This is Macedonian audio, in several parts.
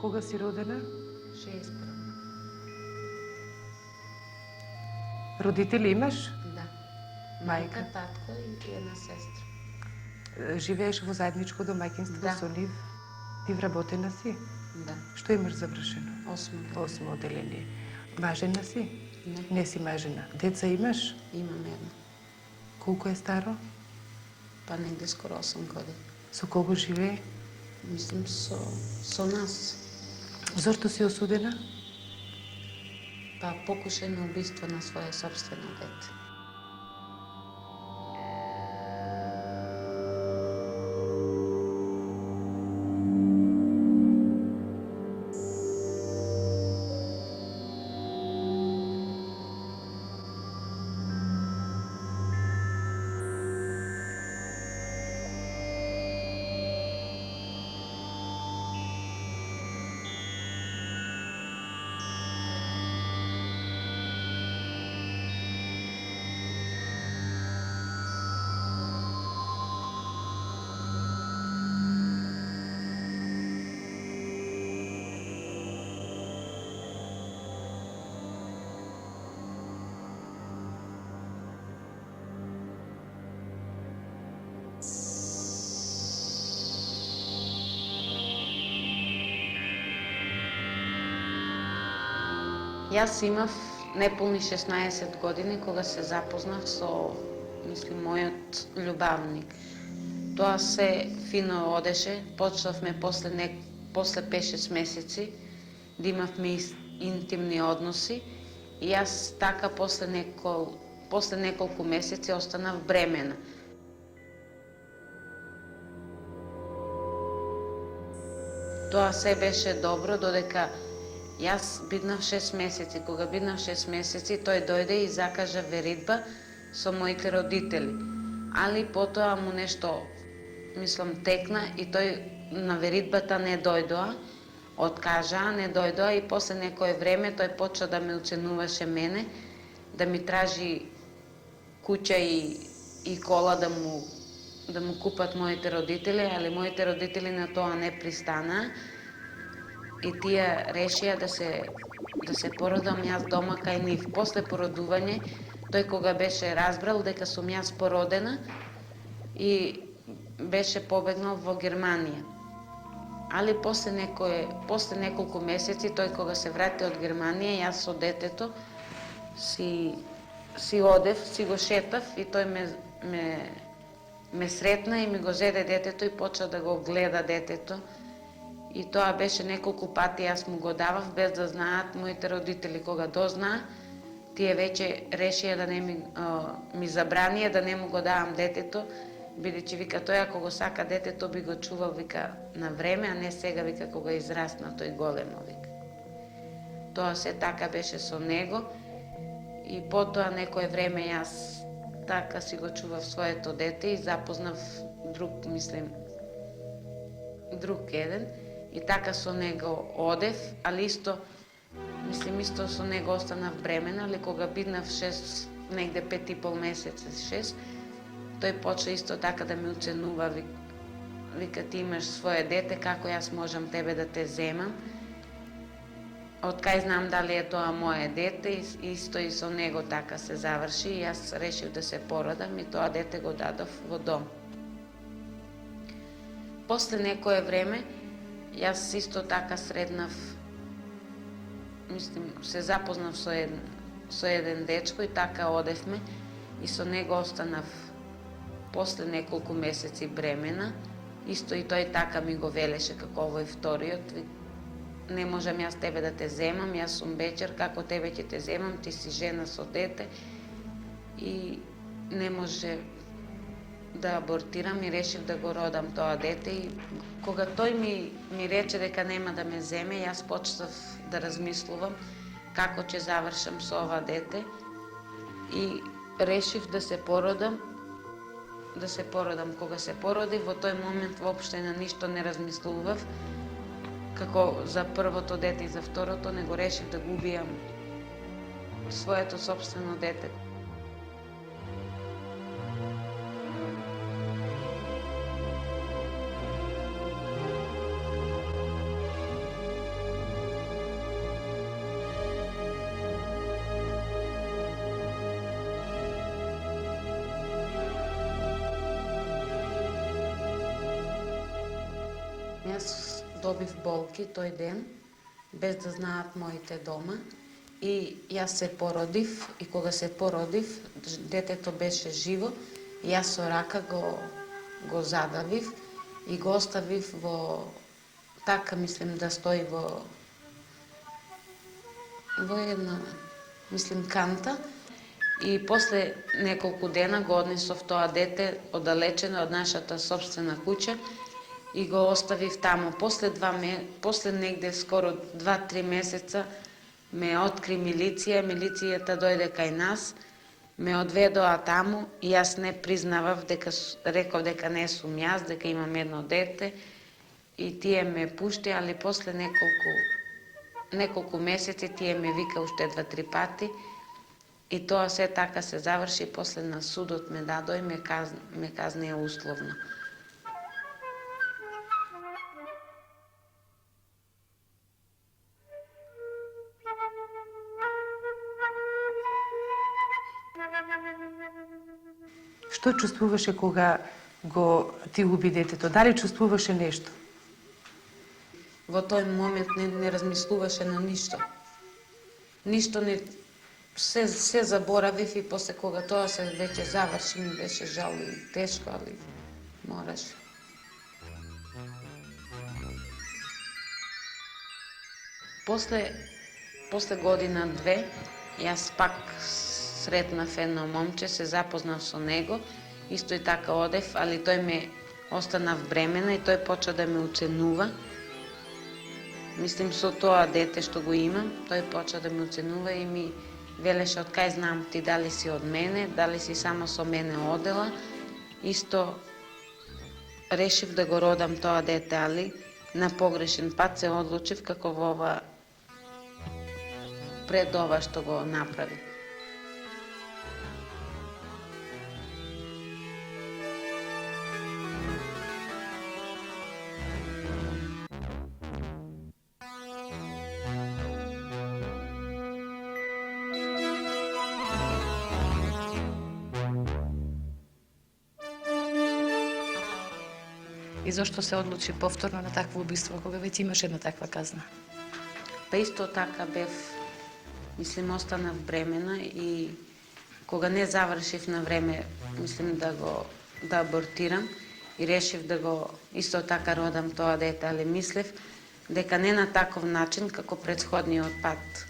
Кога си родена? 61. Родители имаш? Да. Мајка? Мајка, татко и една сестра. Живееш во заедничко домаќинство Да. со нив? Ти вработена си? Да. Што имаш завршено? 8. Осмо оделение. Мажена си? Не. Не си мажена. Деца имаш? Имам една. Колку е старо? Па негде скоро 8 години. Со кого живее? Мислим со нас. Зошто си осудена? Па покушај на убиство на свое собствено дете. Јас имав неполни 16 години кога се запознав со, мислим, мојот љубавник. Тоа се фино одеше, почнавме после 5-6 месеци да имавме интимни односи и јас така после неколку месеци останав бремена. Тоа се беше добро додека јас биднав 6 месеци. Кога биднав 6 месеци, тој дојде и закажа веридба со моите родители. Али потоа му нешто, мислам, текна и тој на веридбата не дојдоа, откажаа, не дојдоа и после некое време тој почна да ме уценуваше мене, да ми тражи куќа и кола да му купат моите родители, али моите родители на тоа не пристанаа. И тие решија да се породам јас дома кај нив. После породување, тој кога беше разбрал дека сум јас породена и беше побегнал во Германија. Али после неколку месеци, тој кога се врати од Германија, јас со детето си одев, си го шетав и тој ме сретна и ми го зеде детето и почна да го гледа детето. И тоа беше неколку пати, јас му го давав без да знаат моите родители. Кога дознаа, тие веќе решија да не ми забранија да не му го давам детето, бидејќи вика тој ако го сака детето би го чувал вика на време, а не сега вика кога израсна тој големо вика. Тоа се така беше со него и потоа некое време јас така си го чував своето дете и запознав друг еден. И така со него одев, али исто со него останав бремена, али кога биднав 6, негде 5,5 месеца, 6, тој почна исто така да ме уценува, вика ти имаш свое дете, како јас можам тебе да те земам, од кај знам дали е тоа моje дете, исто и со него така се заврши и јас решив да се породам и тоа дете го дадов во дом. После некое време, јас исто така среднав, се запознав со еден дечко и така одевме и со него останав после неколку месеци бремена. Исто и тој така ми го велеше како овој вториот. Не можам јас тебе да те земам, јас сум бечер, како тебе ќе те земам, ти си жена со дете и не може да абортирам и решив да го родам тоа дете и кога тој ми рече дека нема да ме земе, јас почнав да размислувам како ќе завршам со ова дете и решив да се породам. Кога се породи, во тој момент воопште на ништо не размислував, како за првото дете и за второто, него решив да го убијам своето сопствено дете. Јас добив болки тој ден, без да знаат моите дома. И јас се породив, и кога се породив, детето беше живо, јас со рака го задавив и го оставив во, така мислим да стои во една, мислим, канта. И после неколку дена го однесов тоа дете оддалечено од нашата собствена куќа и го оставив таму. После негде скоро 2-3 месеца ме откри милицијата дојде кај нас, ме одведоа таму и јас не признавав, реков дека не сум јас, дека имам едно дете и тие ме пушти, али после неколку месеци тие ме вика уште 2-3 пати и тоа се така се заврши, после на судот ме дадоа и ме казнија условно. Што чувствуваше кога ти уби детето? Дали чувствуваше нешто? Во тој момент не размислуваше на ништо. Ништо не... Се заборавив и после кога тоа се веќе заврши, ми беше жал и тешко, али мораше. После година-две, јас пак сретнав едно момче, се запознав со него, исто и така одев, али тој ме останав бремена и тој почна да ме уценува. Мислим, со тоа дете што го имам, тој почна да ме уценува и ми велеше од кај знам ти, дали си од мене, дали си само со мене одела. Исто решив да го родам тоа дете, али на погрешен пат се одлучив како во ова, пред ова што го направи. И зошто се одлучи повторно на такво убиство, кога веќе имаш една таква казна? Па исто така бев, мислим, останав бремена и кога не завршив на време, мислим да абортирам и решив да го исто така родам тоа дете, али мислев дека не на таков начин како претходниот пат.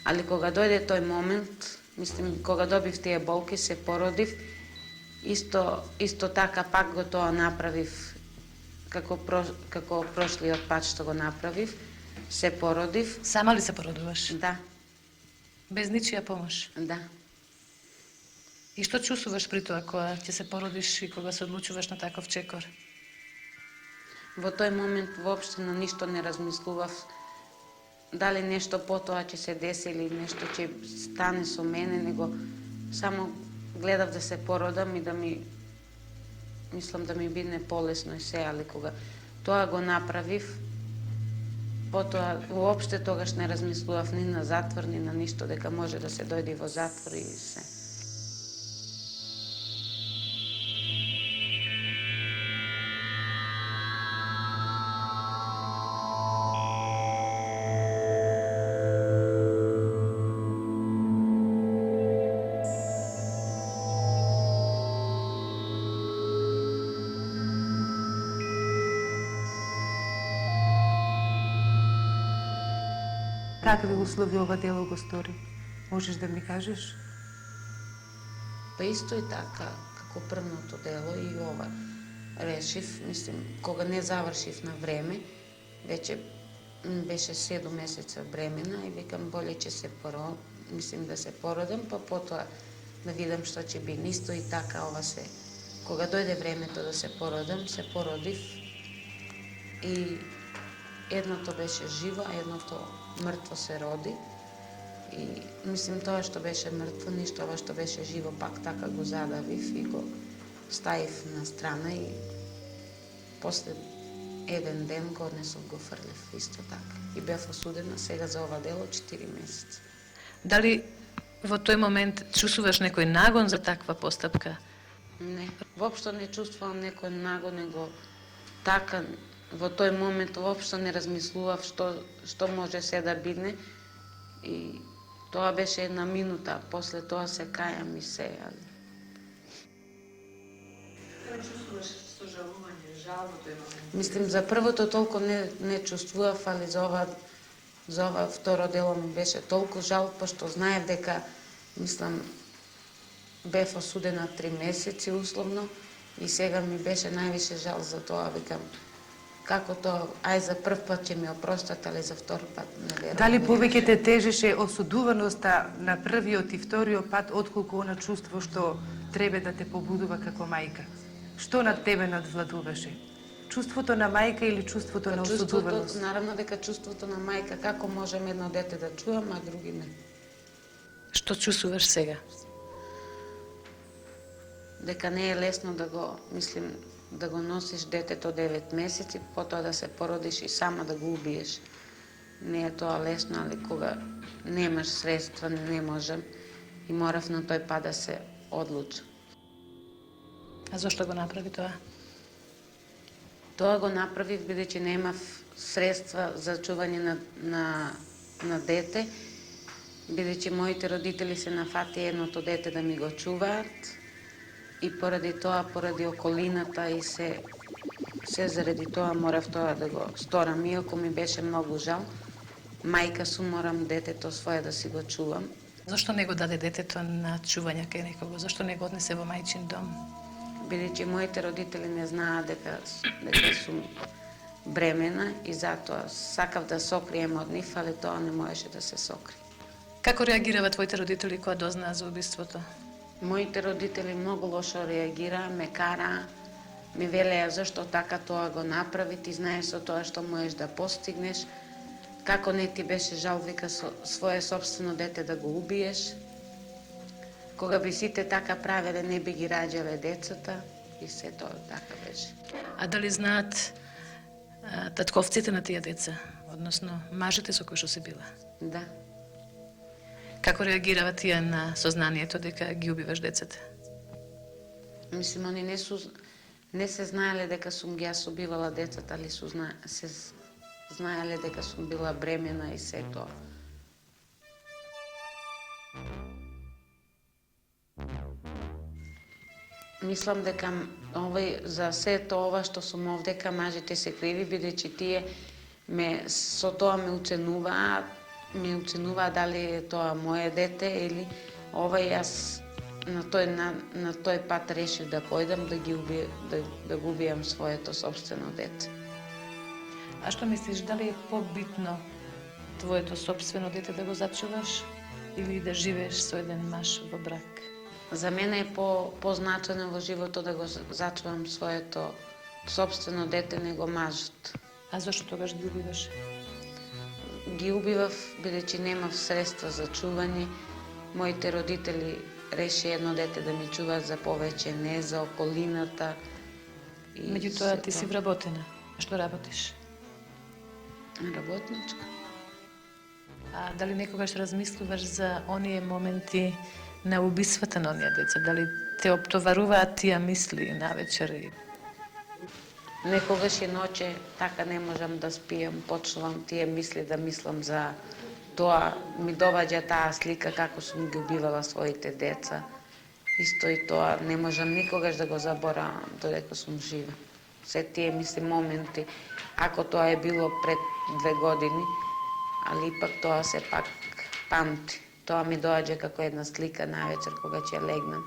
Али кога дојде тој момент, мислим, кога добив тие болки, се породив, исто така пак го тоа направив како прошлиот пат што го направив, се породив. Сама ли се породуваш? Да. Без ничија помош? Да. И што чувствуваш при тоа кога ќе се породиш и кога се одлучуваш на таков чекор? Во тој момент воопшто на ништо не размислував дали нешто потоа ќе се деси или нешто ќе стане со мене, него само гледав да се породам и да ми биде полесно и се, али кога тоа го направив, потоа уопште тогаш не размислував ни на затвор, ни на ништо, дека може да се дојде во затвор и се. Какви услови ова дело го стори? Можеш да ми кажеш? Па исто и така, како првното дело и ова решив, мислим, кога не завршив на време, веќе беше 7 месеца бремена и викам боле ќе се да се породам, па потоа да видам што ќе биде. Исто и така ова се. Кога дојде времето да се породам, се породив и едното беше живо, а едното мртво се роди. И мислим тоа што беше мртво, ништо ова што беше живо, пак така го задавив и го ставив на страна и после еден ден го однесов, го фрлив исто така. И бев осудена сега за ова дело 4 месеца. Дали во тој момент чувствуваш некој нагон за таква постапка? Не, воопшто не чувствувам некој нагон, него така во тој момент воопшто не размислував што може се да бидне и тоа беше една минута, после тоа се кајам и се. Дали чувствуваш сожалување, жал во тој момент? Мислим, за првото толку не чувствував, али за ова второ дело ми беше толку жал, пошто знаев дека, мислам, бев осудена 3 месеци условно и сега ми беше највише жал за тоа, викам, како тоа, ај за прв пат ќе ми опростат, али за втор пат не верувам. Дали повеќе те тежеше осудуваноста на првиот и вториот пат, отколку она чувство што треба да те побудува како мајка? Што над тебе надвладуваше? Чувството на мајка или чувството на осудуваност? Наравно дека чувството на мајка, како можем едно дете да чувам, а други не. Што чувствуваш сега? Дека не е лесно да го носиш детето 9 месеци, потоа да се породиш и сама да го убиеш. Не е тоа лесно, али кога немаш средства, не можам и морав на тој пат да се одлучам. А зошто го направи тоа? Тоа го направив бидејќи немав средства за чување на дете, бидејќи моите родители се нафати едното дете да ми го чуваат и поради тоа, поради околината и се заради тоа морав тоа да го сторам. Иако ми беше многу жал, мајка сум, морам детето свое да си го чувам. Зошто не го даде детето на чување кај некого? Зошто не го однесе во мајчин дом? Бидејќи моите родители не знаат дека сум бремена и затоа сакав да сокрием од нив, али тоа не можеше да се сокри. Како реагираа твоите родители кога дознаа за убиството? Моите родители многу лошо реагираа, ме караа, ми велеа зашто така тоа го направи, ти знаеш со тоа што можеш да постигнеш, како не ти беше жал, вика, свое собствено дете да го убиеш. Кога би сите така правеле, не би ги раѓале децата и се тоа така беше. А дали знаат татковците на тие деца, односно мажите со кои што се била? Да. Како реагирава тие на сознанието дека ги убиваш децата? Мислим, они не се знаеле дека сум ги јас убивала децата, али се знаеле дека сум била бремена и се тоа. Мислам дека за сето ова што сум овдека, мажите се криви, бидејќи тие со тоа ме оценуваат дали е тоа моje дете или јас на тој пат решив да појдам да го убијам своето собствено дете. А што мислиш, дали е побитно твоето собствено дете да го зачуваш или да живееш со еден маж во брак? За мене е позначено во животот да го зачувам своето собствено дете, него мажот. А зашто тогаш ги убиваш? Ги убивав бидејќи немав средства за чување. Моите родители реши едно дете да ми чуваат за повеќе, не за околината. Меѓутоа ти си вработена. А што работиш? Работничка. А дали некогаш размислуваш за оние моменти на убиствата на оние деца? Дали те оптоваруваат тие мисли навечер? Некогаш и ноќе така не можам да спијам, почнувам тие мисли да мислам за тоа, ми доваѓа таа слика како сум ги убивала своите деца. Исто и тоа не можам никогаш да го заборавам додека сум жива. Се тие мисли моменти, ако тоа е било пред 2 години, али ипак тоа се пак памти. Тоа ми доаѓа како една слика навечер кога ќе легнам.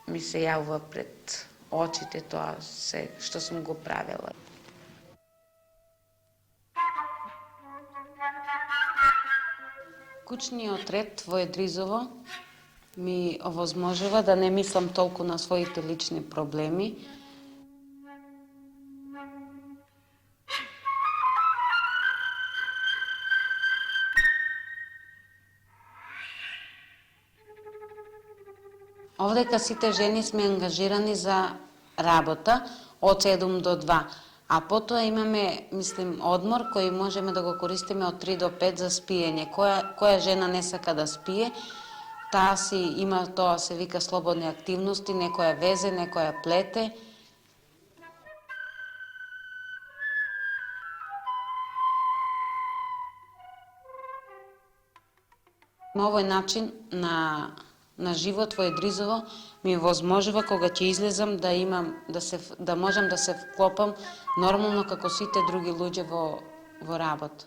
Ми се јавува пред очите тоа се што сум го правела. Кучниот ред во Едризово ми овозможува да не мислам толку на своите лични проблеми. Овдека сите жени сме ангажирани за работа од 7 до 2, а потоа имаме, одмор кој можеме да го користиме од 3 до 5 за спиење. Која жена не сака да спие, таа си има, тоа се вика слободни активности, некоја везе, некоја плете. На овој начин на живот во Едризово ми возможува кога ќе излезам да имам да можам да се вклопам нормално како сите други луѓе во работа.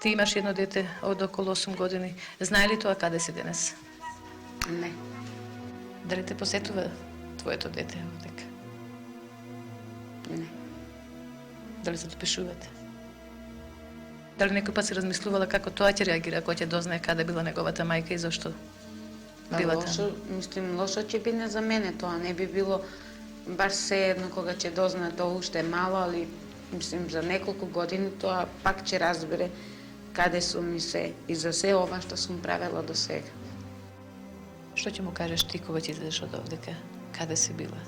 Ти имаш едно дете од околу 8 години. Знае ли тоа каде си денес? Не. Дали те посетува твоето дете овдека? Не. Дали се допишувате? Дали некој пат си размислувала како тоа ќе реагира кога ќе дознае каде била неговата мајка и зошто била Лошо, таму? мислим, лошо ќе биде за мене тоа, не би било баш се едно кога ќе дознае тоа уште е мало, али мислим за неколку години тоа пак ќе разбере каде сум и се и за се ова што сум правела до сега. Што ќе му кажеш ти кога ќе излезеш од овдека? Каде си била?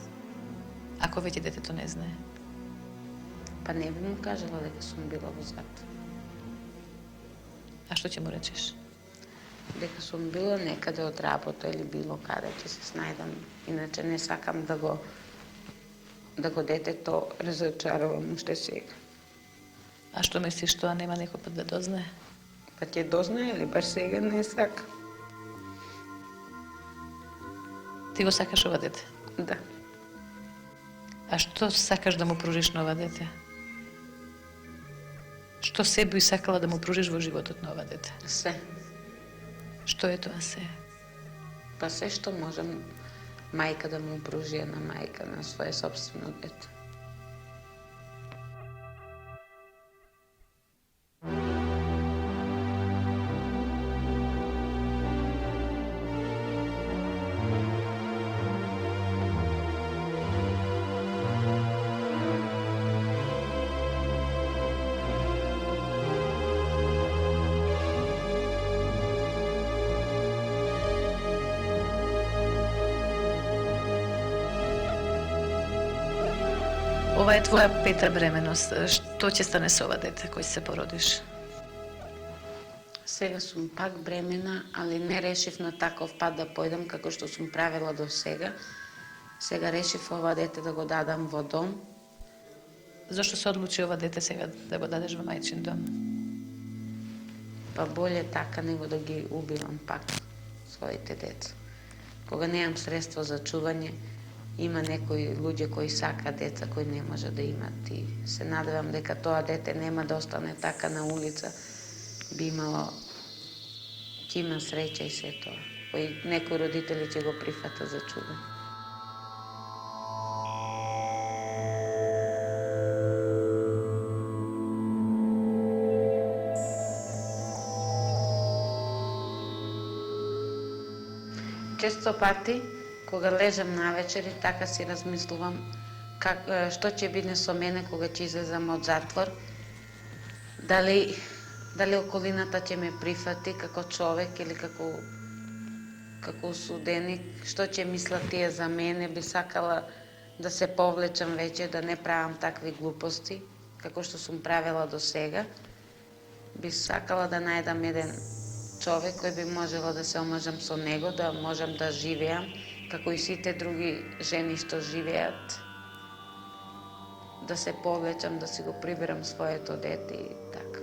Ако веќе детето не знае. Па не би му кажала дека сум била во затвор. А што ќе му речеш? Дека сум била некаде од работа или било каде ќе се снајдам. Иначе не сакам да го детето разочарувам уште сега. А што мислиш тоа нема некој пат да дознае? Па ќе дознае или баш сега не сакам. Ти го сакаш ова дете? Да. А што сакаш да му пружиш на ова дете? Што се би сакала да му пружиш во животот на ова дете? Се. Што е тоа се? Па се што можам мајка да му пружи една мајка на свое собствено дете. Ова е твоја пета бременост. Што ќе стане со ова дете кој се породиш? Сега сум пак бремена, али не решив на таков пат да појдам како што сум правила до сега. Сега решив ова дете да го дадам во дом. Зошто се одлучи ова дете сега да го дадеш во мајчин дом? Па боле така него да ги убивам пак своите деца. Кога немам средство за чување, има некои луѓе кои сака деца кои не може да имат и се надевам дека тоа дете нема да остане така на улица, би имало, ќе има среќа и се тоа, кои некои родители ќе го прифата за чување. Често пати, кога лежам навечер и така си размислувам што ќе биде со мене кога ќе излезам од затвор, дали околината ќе ме прифати како човек или како осуденик, што ќе мислат тие за мене, би сакала да се повлечам веќе, да не правам такви глупости, како што сум правила до сега. Би сакала да најдам еден човек кој би можела да се омажам со него, да можам да живеам, како и сите други жени што живеат, да се повлечам, да си го приберам своето дете и така.